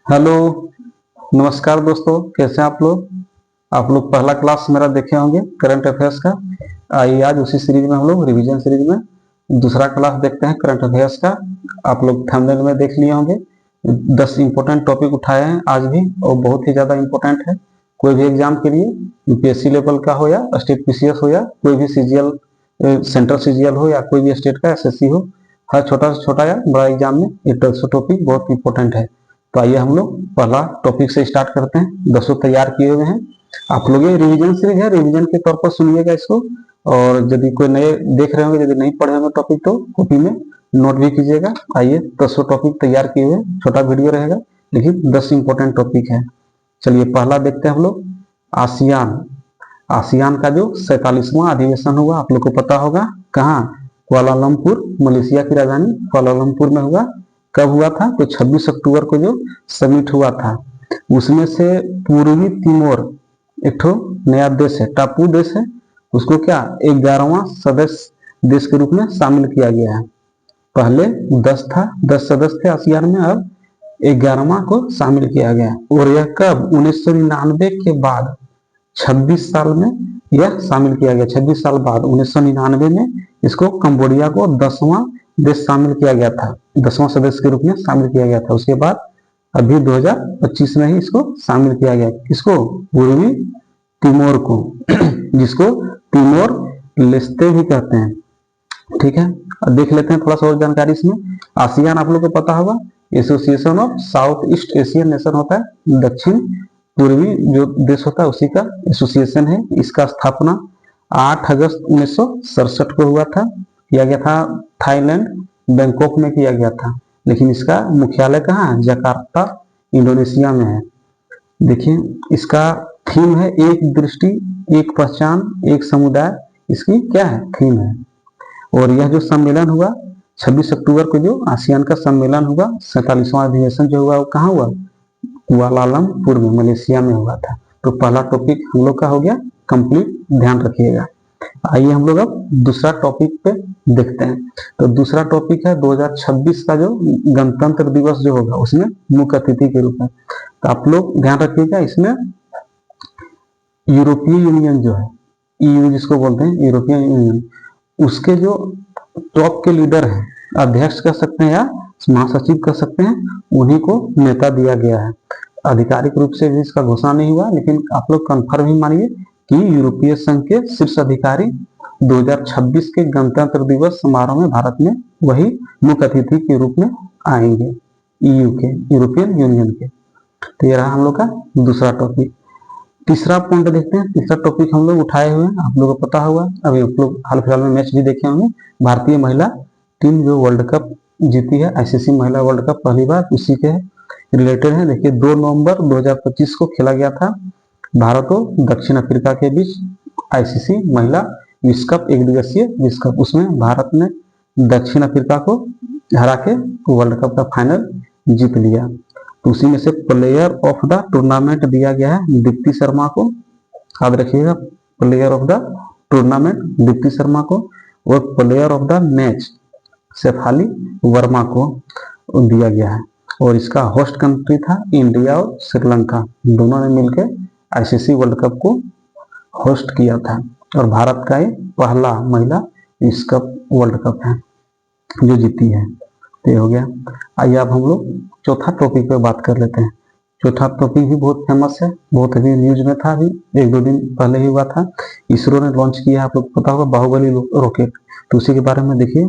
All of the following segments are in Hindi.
हेलो। नमस्कार दोस्तों, कैसे हैं आप लोग। पहला क्लास मेरा देखे होंगे करंट अफेयर्स का। आइए आज उसी सीरीज में हम लोग रिवीजन सीरीज में दूसरा क्लास देखते हैं करंट अफेयर्स का। आप लोग थंबनेल में देख लिए होंगे 10 इंपॉर्टेंट टॉपिक उठाए हैं आज भी, और बहुत ही ज्यादा इंपॉर्टेंट है कोई भी एग्जाम के लिए, यूपीएससी लेवल का हो या स्टेट पीसीएस हो या कोई भी सीजीएल, सेंट्रल सीजीएल हो या कोई भी स्टेट का एसएससी हो। हर छोटा से छोटा या बड़ा एग्जाम में ये 10 टॉपिक बहुत इंपॉर्टेंट है। तो आइए हम लोग पहला टॉपिक से स्टार्ट करते हैं। 10 तैयार किए हुए हैं आप लोग। ये रिवीजन सीरीज है, रिवीजन के तौर पर सुनिएगा इसको। और यदि कोई नए देख रहे होंगे, यदि नहीं पढ़े होंगे टॉपिक, तो कॉपी में नोट भी कीजिएगा। आइए 10 टॉपिक तैयार किए हुए, छोटा वीडियो रहेगा लेकिन 10 इंपॉर्टेंट टॉपिक है। चलिए पहला देखते हैं हम लोग। आसियान। आसियान का जो 47वां अधिवेशन हुआ, आप लोग को पता होगा कहाँ, कुआलालंपुर, मलेशिया की राजधानी कुआलालंपुर में हुआ। कब हुआ था, तो 26 अक्टूबर को जो समिट हुआ था। उसमें से पूर्वी तिमोर एक ठो नया देश है, टापू देश है, उसको क्या 11वां सदस्य देश के रूप में शामिल किया गया है। पहले 10 था, 10 सदस्य थे आसियान में, अब 11वां को शामिल किया गया। और यह कब 1999 के बाद 26 साल में यह शामिल किया गया। 26 साल बाद 1999 में इसको कंबोडिया को 10वां देश शामिल किया गया था, 10वां सदस्य के रूप में शामिल किया गया था। उसके बाद अभी 2025 में ही इसको शामिल किया गया। किसको, पूर्वी तिमोर को जिसको तिमोर लेस्ते भी कहते हैं। ठीक है, अब देख लेते हैं थोड़ा सा और जानकारी इसमें। आसियान आप लोग को पता होगा, association of south east Asian nation होता है, दक्षिण पूर्वी जो देश होता है उसी का एसोसिएशन है। इसका स्थापना 8 अगस्त 1967 को हुआ था, किया गया था थाईलैंड बैंकॉक में किया गया था। लेकिन इसका मुख्यालय कहाँ है, जकार्ता इंडोनेशिया में है। देखिए इसका थीम है एक दृष्टि, एक पहचान, एक समुदाय, इसकी क्या है थीम है। और यह जो सम्मेलन हुआ 26 अक्टूबर को, जो आसियान का सम्मेलन हुआ, 47वां अधिवेशन जो हुआ वो कहाँ हुआ, कुआलालंपुर में, मलेशिया में हुआ था। तो पहला टॉपिक हम लोग का हो गया कंप्लीट, ध्यान रखिएगा। आइए हम लोग अब दूसरा टॉपिक पे देखते हैं। तो दूसरा टॉपिक है 2026 का जो गणतंत्र दिवस जो होगा उसमें मुख्य अतिथि के रूप में। तो आप लोग ध्यान रखिएगा, इसमें यूरोपीय यूनियन जो है, ईयू जिसको बोलते हैं यूरोपियन यूनियन, उसके जो टॉप के लीडर हैं, अध्यक्ष कह सकते हैं या महासचिव कह सकते हैं, उन्हीं को नेता दिया गया है। आधिकारिक रूप से भी इसका घोषणा नहीं हुआ, लेकिन आप लोग कंफर्म ही मानिए कि यूरोपीय संघ के शीर्ष अधिकारी 2026 के गणतंत्र दिवस समारोह में भारत में वही मुख्य अतिथि के रूप में आएंगे, ईयू के, यूरोपियन यूनियन के। तो ये रहा हम लोग का दूसरा टॉपिक। तीसरा पॉइंट देखते हैं। तीसरा टॉपिक हम लोग उठाए हुए हैं, आप लोगों को पता होगा, अभी आप लोग हाल फिलहाल में मैच भी देखे होंगे। भारतीय महिला टीम जो वर्ल्ड कप जीती है, आईसीसी महिला वर्ल्ड कप पहली बार, उसी के रिलेटेड है। देखिए 2 नवंबर 2025 को खेला गया था भारत और दक्षिण अफ्रीका के बीच आईसीसी महिला विश्व कप, एक दिवसीय विश्व कप। उसमें भारत ने दक्षिण अफ्रीका को हरा के वर्ल्ड कप का फाइनल जीत लिया। तो उसी में से प्लेयर ऑफ द टूर्नामेंट दिया गया है दीप्ति शर्मा को, याद रखिएगा, player of the tournament Deepti Sharma को, और player of the match Shafali Verma को दिया गया है। और इसका होस्ट कंट्री था इंडिया और श्रीलंका, दोनों ने मिलकर आईसीसी वर्ल्ड कप को होस्ट किया था। और भारत का ये पहला महिला विश्व कप वर्ल्ड कप है जो जीती है। तो ये हो गया। आइए अब हम लोग चौथा टॉपिक पे बात कर लेते हैं। चौथा टॉपिक भी बहुत फेमस है, बहुत अभी न्यूज में था, अभी 1-2 दिन पहले ही हुआ था। इसरो ने लॉन्च किया, आप लोग पता होगा, बाहुबली रॉकेट। तो उसी के बारे में देखिए,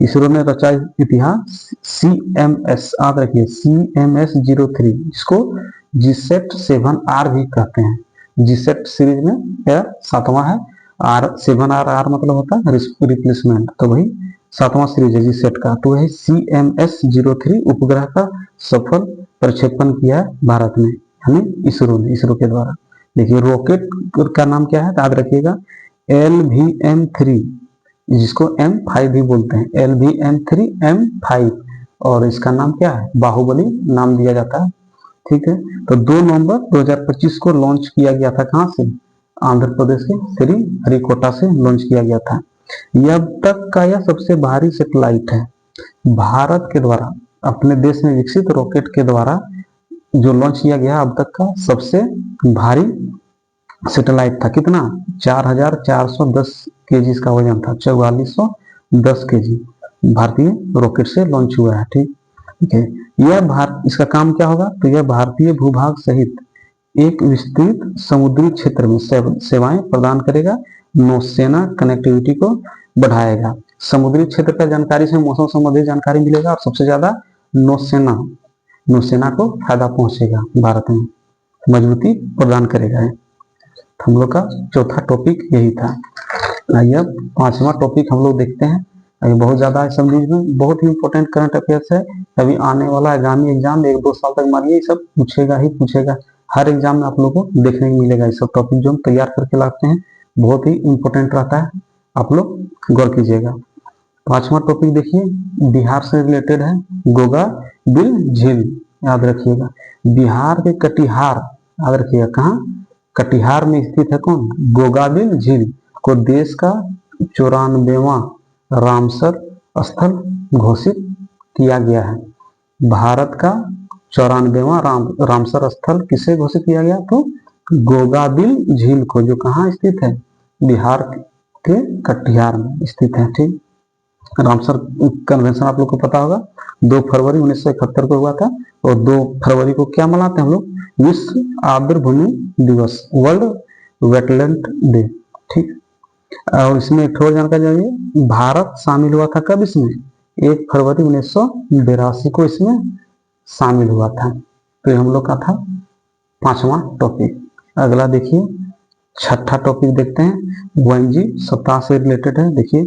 इसरो ने रचा इतिहास, CMS, याद रखिए CMS-03, जिसको जीसैट 7R भी कहते हैं। जीसैट सीरीज में यह 7वां है। R मतलब होता है रिप्लेसमेंट, तो वही 7वां सीरीज है जीसैट का। तो वही CMS-03 उपग्रह का सफल प्रक्षेपण किया है भारत ने, यानी इसरो ने, इसरो के द्वारा। देखिए रॉकेट का नाम क्या है, याद रखिएगा, LVM-3, जिसको M5 भी बोलते हैं, LVM-3 M5। और इसका नाम क्या है, बाहुबली नाम दिया जाता है। ठीक है, तो 2 नवंबर 2025 को लॉन्च किया गया था। कहाँ से, आंध्र प्रदेश के श्री हरिकोटा से लॉन्च किया गया था। यह अब तक का यह सबसे भारी सैटेलाइट है। भारत के द्वारा अपने देश में विकसित रॉकेट के द्वारा जो लॉन्च किया गया अब तक का सबसे भारी सैटेलाइट था। कितना? 4410 केजी का वजन था, 4410 केजी भारतीय रॉकेट से लॉन्च हुआ है। ठीक है, यह इसका काम क्या होगा? तो यह भारतीय भूभाग सहित एक विस्तृत समुद्री क्षेत्र में सेवाएं प्रदान करेगा, नौसेना कनेक्टिविटी को बढ़ाएगा। समुद्री क्षेत्र का जानकारी से मौसम संबंधी जानकारी मिलेगा और सबसे ज्यादा नौसेना को फायदा पहुंचेगा, भारत में मजबूती प्रदान करेगा। हम लोग का चौथा टॉपिक यही था। आइए पांचवा टॉपिक हम लोग देखते हैं। बहुत ज्यादा है समझ में, बहुत ही इंपॉर्टेंट करंट अफेयर्स है। अभी आने वाला आगामी एग्जाम 1-2 साल तक मानिए ये सब पूछेगा ही पूछेगा। हर एग्जाम में आप लोगों को देखने को मिलेगा। ये सब टॉपिक जो हम तैयार करके लाते हैं बहुत ही इंपॉर्टेंट रहता है, आप लोग गौर कीजिएगा। पांचवा टॉपिक देखिए, बिहार से रिलेटेड है, गोगा बिल झील। याद रखिएगा, बिहार के कटिहार, याद रखिएगा कहाँ? कटिहार में स्थित है कौन? गोगाबिल झील को देश का 94वां रामसर स्थल घोषित किया गया है। भारत का 94वां रामसर स्थल किसे घोषित किया गया? तो गोगाबिल झील को, जो कहाँ स्थित है? बिहार के कटिहार में स्थित है। ठीक, रामसर कन्वेंशन आप लोग को पता होगा 2 फरवरी 1971 को हुआ था। और 2 फरवरी को क्या मनाते हैं हम लोग? विश्व आर्द्रभूमि दिवस, वर्ल्ड वेटलैंड डे। ठीक, और इसमें एक और जानकारी चाहिए, भारत शामिल हुआ था कब इसमें? 1 फरवरी 1982 को इसमें शामिल हुआ था। तो हम लोग का था पांचवा टॉपिक। अगला देखिए, छठा टॉपिक देखते हैं, वन्यजीव सप्ताह से रिलेटेड है। देखिए,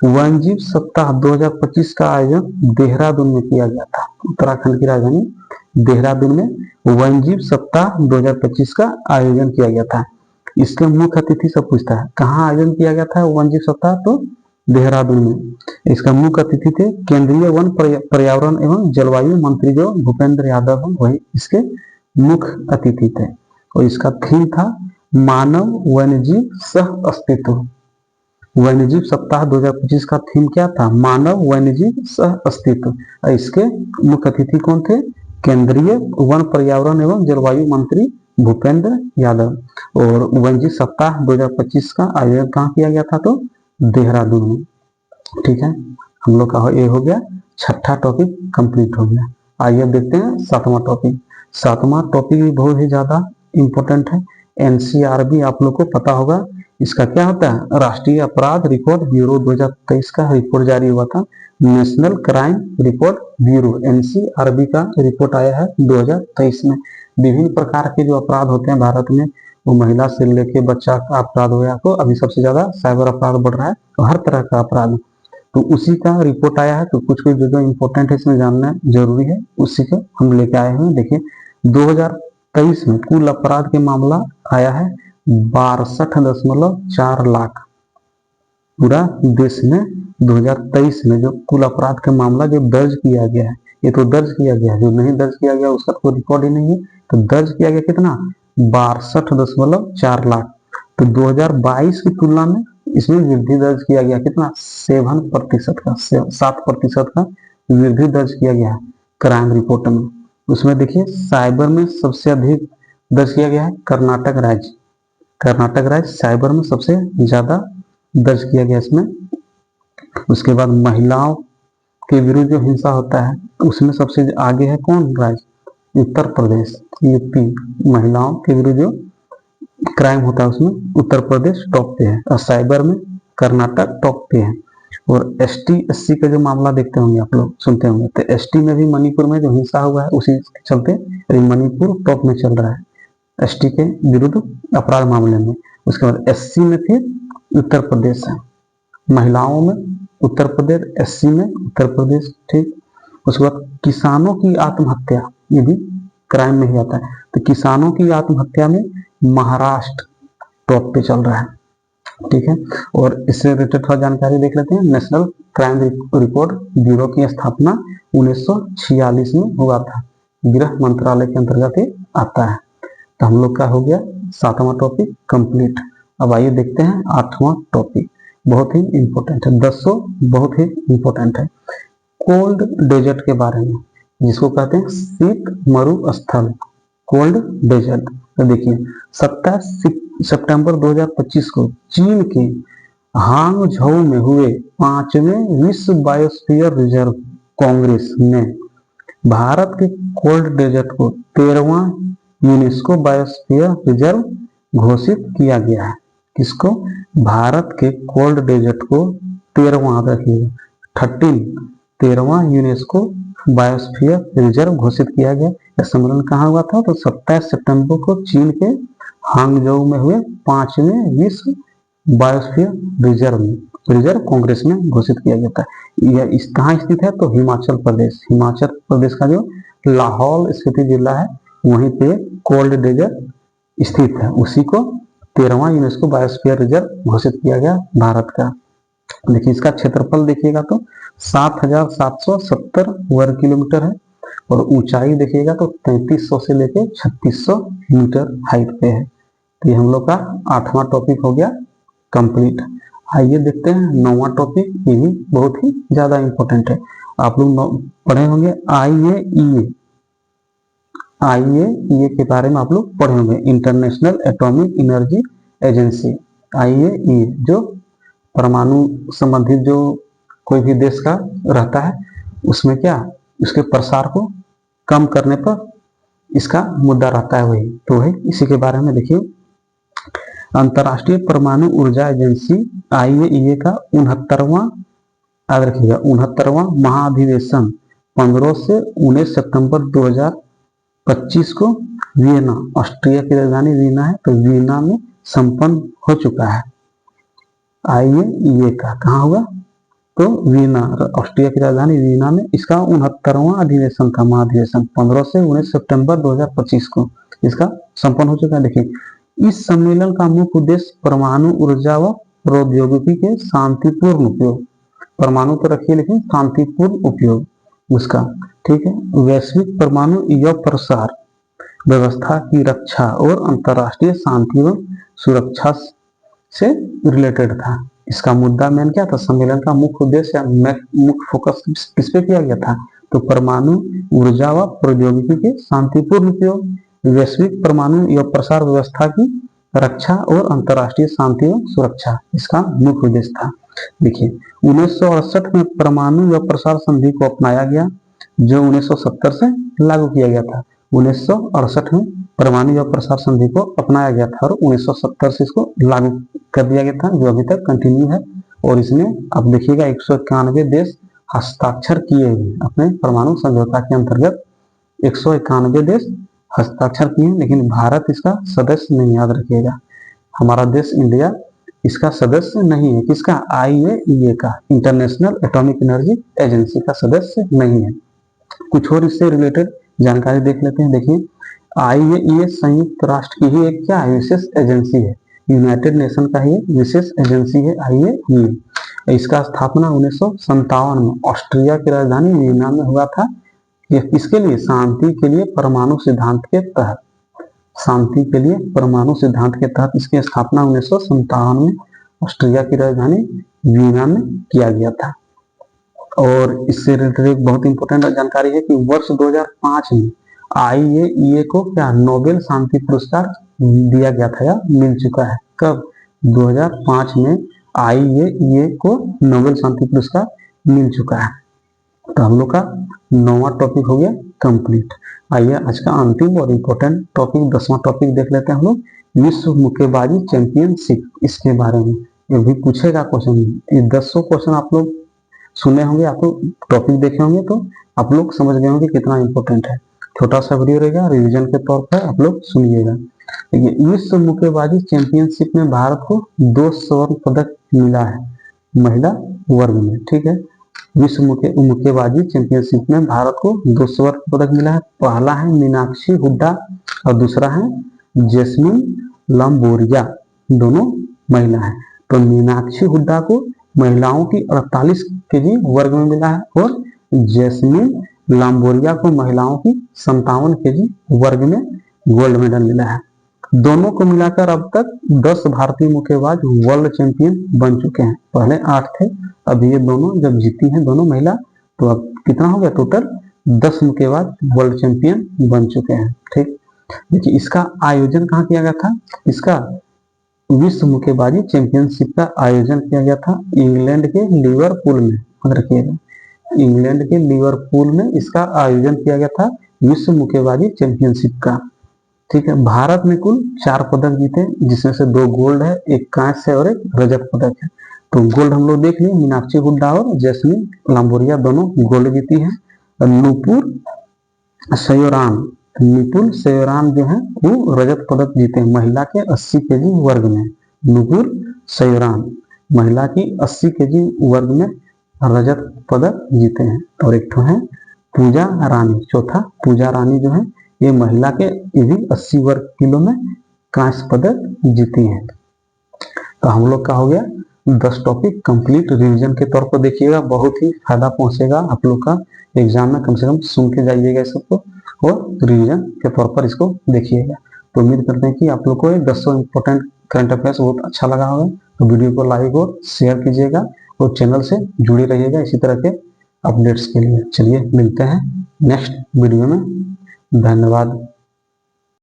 वन्यजीव सप्ताह 2025 का आयोजन देहरादून में किया गया था। उत्तराखंड की राजधानी देहरादून में वन्यजीव सप्ताह 2025 का आयोजन किया गया था। इसके मुख्य अतिथि सब पूछता है, कहाँ आयोजन किया गया था वन्यजीव सप्ताह? तो देहरादून में। इसका मुख्य अतिथि थे केंद्रीय वन पर्यावरण एवं जलवायु मंत्री जो भूपेंद्र यादव हैं, वही इसके मुख्य अतिथि थे। और इसका थीम था मानव वन्यजीव सह अस्तित्व। वन्यजीव सप्ताह 2025 का थीम क्या था? मानव वन्यजीव सह अस्तित्व। इसके मुख्य अतिथि कौन थे? केंद्रीय वन पर्यावरण एवं जलवायु मंत्री भूपेंद्र यादव। और वन्यजीव सप्ताह 2025 का आयोजन कहाँ किया गया था? तो देहरादून में। ठीक है, हम लोग का ये हो गया, छठा टॉपिक कंप्लीट हो गया। आइए देखते हैं सातवां टॉपिक। सातवां टॉपिक भी बहुत ही ज्यादा इंपॉर्टेंट है। एनसीआरबी आप लोग को पता होगा, इसका क्या होता है? राष्ट्रीय अपराध रिकॉर्ड ब्यूरो 2023 का रिपोर्ट जारी हुआ था। National crime report bureau NCRB का रिपोर्ट आया है 2023 में। विभिन्न प्रकार के जो अपराध होते हैं भारत में, वो महिला से लेके बच्चा का अपराध हो, या तो अभी सबसे ज्यादा साइबर अपराध बढ़ रहा है, तो हर तरह का अपराध, तो उसी का रिपोर्ट आया है। तो कुछ कुछ जो इम्पोर्टेंट है इसमें जानना जरूरी है, उसी को हम लेके आए हैं। देखिए, 2023 में कुल अपराध के मामला आया है 62.4 लाख। पूरा देश में 2023 में जो कुल अपराध का मामला जो दर्ज किया गया है, ये तो दर्ज किया गया है, जो नहीं दर्ज किया गया उसका कोई रिकॉर्ड ही नहीं है। तो दर्ज किया गया कितना? 62.4 लाख। तो 2022 की तुलना में इसमें वृद्धि दर्ज किया गया कितना? 7% का 7% का वृद्धि दर्ज किया गया है क्राइम रिपोर्ट में। उसमें देखिए, साइबर में सबसे अधिक दर्ज किया गया है कर्नाटक राज्य। कर्नाटक राज्य साइबर में सबसे ज्यादा दर्ज किया गया इसमें। उसके बाद महिलाओं के विरुद्ध जो हिंसा होता है उसमें सबसे आगे है कौन राज्य? उत्तर प्रदेश, यूपी। महिलाओं के विरुद्ध जो क्राइम होता है उसमें उत्तर प्रदेश टॉप पे है, और साइबर में कर्नाटक टॉप पे है। और एसटी एससी का जो मामला देखते होंगे आप लोग, सुनते होंगे, तो एसटी में भी मणिपुर में जो हिंसा हुआ है उसी के चलते मणिपुर टॉप में चल रहा है एसटी के विरुद्ध अपराध मामले में। उसके बाद एससी में फिर उत्तर प्रदेश है, महिलाओं में उत्तर प्रदेश, एससी में उत्तर प्रदेश। ठीक, उसके बाद किसानों की आत्महत्या, ये भी क्राइम में ही आता है। तो किसानों की आत्महत्या में महाराष्ट्र टॉप पे चल रहा है। ठीक है, और इससे रिलेटेड थोड़ा जानकारी देख लेते हैं। नेशनल क्राइम रिपोर्ट ब्यूरो की स्थापना 1946 में हुआ था, गृह मंत्रालय के अंतर्गत आता है। तो हम लोग का हो गया सातवां टॉपिक कंप्लीट। अब आइए देखते हैं आठवां टॉपिक, बहुत ही इंपॉर्टेंट है, 10 बहुत ही इंपॉर्टेंट है। कोल्ड डेजर्ट के बारे में, जिसको कहते हैं शीत मरुस्थल, कोल्ड डेजर्ट। तो देखिए 27 सितंबर 2025 को चीन के हांगझोउ में हुए 5वें विश्व बायोस्फीयर रिजर्व कांग्रेस में भारत के कोल्ड डेजर्ट को 13वां यूनेस्को बायोस्फीयर रिजर्व घोषित किया गया है। किसको? भारत के कोल्ड डेजर्ट को 13वां, रखिएगा 13वां यूनेस्को बायोस्फीयर रिजर्व घोषित किया गया। यह सम्मेलन कहाँ हुआ था? तो 27 सितंबर को चीन के हांगझोउ में हुए 5वें विश्व बायोस्फीयर रिजर्व कांग्रेस में घोषित किया गया था। यह कहाँ स्थित है? तो हिमाचल प्रदेश का जो लाहौल स्पीति जिला है वहीं पे कोल्ड डेजर्ट स्थित है। उसी को 13वां यूनेस्को बायोस्फीयर रिजर्व घोषित किया गया भारत का। देखिए इसका क्षेत्रफल देखिएगा तो 7,770 वर्ग किलोमीटर है और ऊंचाई देखिएगा तो 3300 से लेकर 3600 मीटर हाइट पे है। तो ये हम लोग का 8वां टॉपिक हो गया कंप्लीट। आइए देखते हैं 9वां टॉपिक। ये भी बहुत ही ज्यादा इंपॉर्टेंट है। आप लोग पढ़े होंगे आईएईए के बारे में आप लोग पढ़े होंगे, international atomic energy agency. IAEA जो परमाणु संबंधित जो कोई भी देश का रहता है उसमें क्या उसके प्रसार को कम करने पर इसका मुद्दा रहता है, वही तो वही इसी के बारे में देखिए। अंतर्राष्ट्रीय परमाणु ऊर्जा एजेंसी आईएईए का 69वां, याद रखिएगा 69वां महाधिवेशन 15 से 19 सितंबर 2025 को वियना, ऑस्ट्रिया की राजधानी वियना है, तो वियना में संपन्न हो चुका है। आईएईए का कहाँ हुआ? तो वियना, ऑस्ट्रिया की राजधानी वियना में इसका 69वां अधिवेशन था, महाधिवेशन 15 से 19 सितंबर 2025 को इसका संपन्न हो चुका है। देखिए इस सम्मेलन का मुख्य उद्देश्य परमाणु ऊर्जा व प्रौद्योगिकी के शांतिपूर्ण उपयोग, परमाणु तो रखिए लेकिन शांतिपूर्ण उपयोग उसका, ठीक है, वैश्विक परमाणु या प्रसार व्यवस्था की रक्षा और अंतर्राष्ट्रीय शांति व सुरक्षा से रिलेटेड था। इसका मुद्दा मेन क्या था? सम्मेलन का मुख्य उद्देश्य या मुख्य फोकस किस पे किया गया था? तो परमाणु ऊर्जा व प्रौद्योगिकी के शांतिपूर्ण उपयोग, वैश्विक परमाणु या प्रसार व्यवस्था की रक्षा और अंतर्राष्ट्रीय शांति व सुरक्षा, इसका मुख्य उद्देश्य था। देखिए 1968 में परमाणु या प्रसार संधि को अपनाया गया जो 1970 से लागू किया गया था। 1968 में परमाणु या प्रसार संधि को अपनाया गया था और 1970 से इसको लागू कर दिया गया था, जो अभी तक कंटिन्यू है। और इसमें अब देखिएगा 191 देश हस्ताक्षर किए हुए अपने परमाणु समझौता के अंतर्गत 191 देश हस्ताक्षर किए, लेकिन भारत इसका सदस्य नहीं, याद रखिएगा हमारा देश इंडिया इसका सदस्य नहीं है। किसका? आईएईए का, इंटरनेशनल एटॉमिक एनर्जी एजेंसी का सदस्य नहीं है। कुछ और इससे रिलेटेड जानकारी देख लेते हैं। देखिए आईएईए संयुक्त राष्ट्र की ही एक क्या है? विशेष एजेंसी है, यूनाइटेड नेशन का ही विशेष एजेंसी है आईएईए। इसका स्थापना 1957 में ऑस्ट्रिया की राजधानी वियना में हुआ था। ये किसके लिए? शांति के लिए परमाणु सिद्धांत के तहत, शांति के लिए परमाणु सिद्धांत के तहत इसकी स्थापना 1957 में ऑस्ट्रिया की राजधानी वियना में किया गया था। और इससे रिलेटेड बहुत इंपॉर्टेंट जानकारी है कि वर्ष 2005 में आईएईए को क्या नोबेल शांति पुरस्कार दिया गया था या मिल चुका है। कब? 2005 में आईएईए को नोबेल शांति पुरस्कार मिल चुका है। तो हम लोग का 9वां टॉपिक हो गया कंप्लीट। आइए आज का अंतिम और इम्पोर्टेंट टॉपिक 10वां टॉपिक देख लेते हैं हम लोग, विश्व मुक्केबाजी चैंपियनशिप। इसके बारे में ये भी पूछेगा क्वेश्चन, ये 100 क्वेश्चन आप लोग सुने होंगे, आप लोग टॉपिक देखे होंगे तो आप लोग समझ गए होंगे कितना इंपॉर्टेंट है। छोटा सा वीडियो रहेगा, रिवीजन के तौर पर आप लोग सुनिएगा। देखिए विश्व मुक्केबाजी चैंपियनशिप में भारत को 2 स्वर्ण पदक मिला है महिला वर्ग में, ठीक है। विश्व मुक्केबाजी चैंपियनशिप में भारत को 2 स्वर्ण पदक मिला है। पहला है मीनाक्षी हुड्डा और दूसरा है जैस्मिन लंबोरिया, दोनों महिला हैं। तो मीनाक्षी हुड्डा को महिलाओं की 48 केजी वर्ग में मिला है और जैस्मिन लांबोरिया को महिलाओं की 57 केजी वर्ग में गोल्ड मेडल मिला है। दोनों को मिलाकर अब तक 10 भारतीय मुक्केबाज वर्ल्ड चैंपियन बन चुके हैं। पहले 8 थे, अब ये दोनों जब जीती हैं दोनों महिला, तो अब कितना हो गया टोटल 10 मुक्केबाज वर्ल्ड चैंपियन बन चुके हैं। ठीक, देखिए इसका आयोजन कहाँ किया गया था? इसका विश्व मुक्केबाजी चैंपियनशिप का आयोजन किया गया था इंग्लैंड के लिवरपूल में। याद रखिएगा, इंग्लैंड के लिवरपूल में इसका आयोजन किया गया था विश्व मुक्केबाजी चैंपियनशिप का। ठीक है, भारत ने कुल 4 पदक जीते, जिसमें से 2 गोल्ड है, 1 कांस्य और 1 रजत पदक है। तो गोल्ड हम लोग देख लिए, मीनाक्षी हुड्डा और जैस्मिन लांबोरिया दोनों गोल्ड जीती है। नुपुर सयोराम, निपुल सयोराम जो है वो रजत पदक जीते हैं महिला के 80 केजी वर्ग में। नुपुर सयोराम महिला की 80 केजी वर्ग में रजत पदक जीते हैं। और एक तो है पूजा रानी, चौथा पूजा रानी जो है ये महिला के ये भी 80 वर्ग किलो में कांस्य पदक जीती हैं। तो हम लोग का हो गया 10 टॉपिक कंप्लीट। रिवीजन के तौर पर देखिएगा, बहुत ही फायदा पहुंचेगा आप लोग का एग्जाम में। कम से कम सुन के जाइएगा सबको और रिवीजन के तौर पर इसको देखिएगा। तो उम्मीद करते हैं कि आप लोग को ये 10 इंपॉर्टेंट करंट अफेयर्स बहुत अच्छा लगा होगा। तो वीडियो को लाइक और शेयर कीजिएगा और चैनल से जुड़े रहिएगा इसी तरह के अपडेट्स के लिए। चलिए मिलते हैं नेक्स्ट वीडियो में। धन्यवाद।